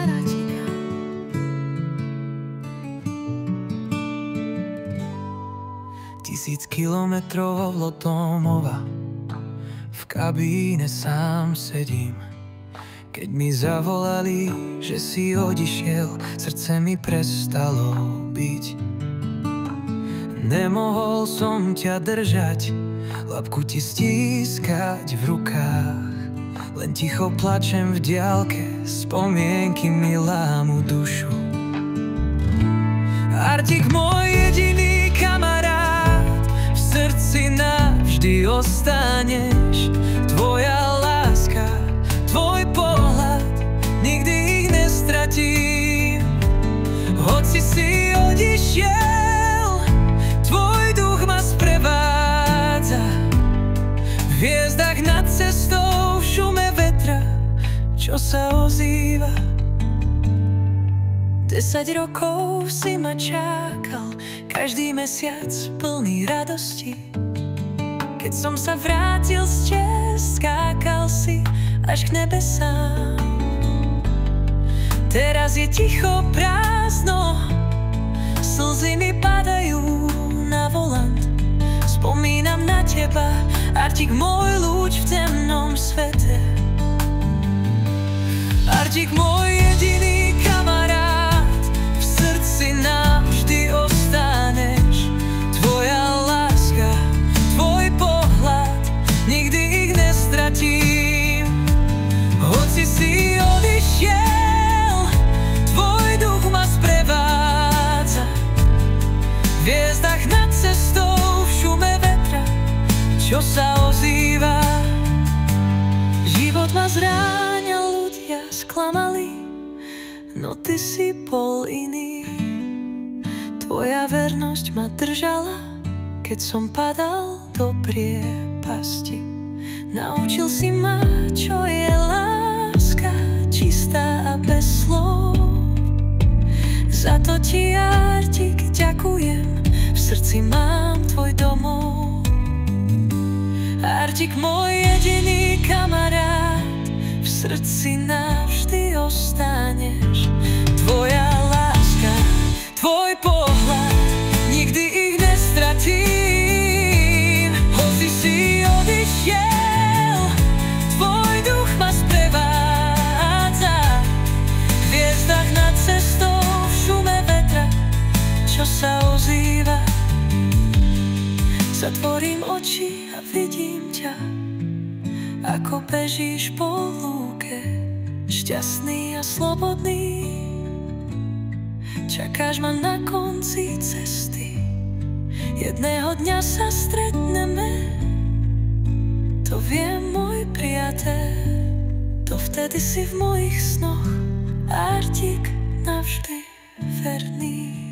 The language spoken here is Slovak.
kamarátika. Tisíc kilometrov od domova, v kabíne sám sedím. Keď mi zavolali, že si odišiel, srdce mi prestalo byť. Nemohol som ťa držať, labku ti stískať v rukách. Len ticho plačem v diaľke, spomienky mi lámu dušu. Artik, môj jediný kamarát, v srdci navždy ostaneš. Tvoja láska, tvoj pohľad, nikdy ich nestratím. Hoci si odišiel, tvoj duch ma sprevádza. V hviezdach nad cestou, v šume vetra, čo sa ozýva. 10 rokov si ma čakal, každý mesiac plný radosti. Keď som sa vrátil z Čech, skákal si až k nebesám. Teraz je ticho, prázdno, slzy mi padajú na volant. Spomínam na teba, Artik, môj lúč v temnom svete. Artik, môj jediný kamarát, v srdci navždy ostaneš. Tvoja láska, tvoj pohľad, nikdy ich nestratím. Hoci si odišiel, tvoj duch ma sprevádza. V hviezdach nad cestou, v šume vetra, čo sa ozýva. Život ma zráňal, ľudia sklamali, no ty si bol iný. Tvoja vernosť ma držala, keď som padal do priepasti. Naučil si ma, čo je láska, čistá a bez slov. Za to ti, Artik, ďakujem, v srdci mám tvoj domov. Artik, môj jediný kamarát, v srdci navždy ostaneš. Tvoja láska, tvoj pohľad, nikdy ich nestratím. Hoci si odišiel, tvoj duch ma sprevádza. V hviezdach nad cestou, v šume vetra, čo sa ozýva. Zatvorím oči a vidím ťa, ako bežíš po lúke, šťastný a slobodný. Čakáš ma na konci cesty, jedného dňa sa stretneme. To viem, môj priateľ, dovtedy si v mojich snoch, Artik, navždy verný.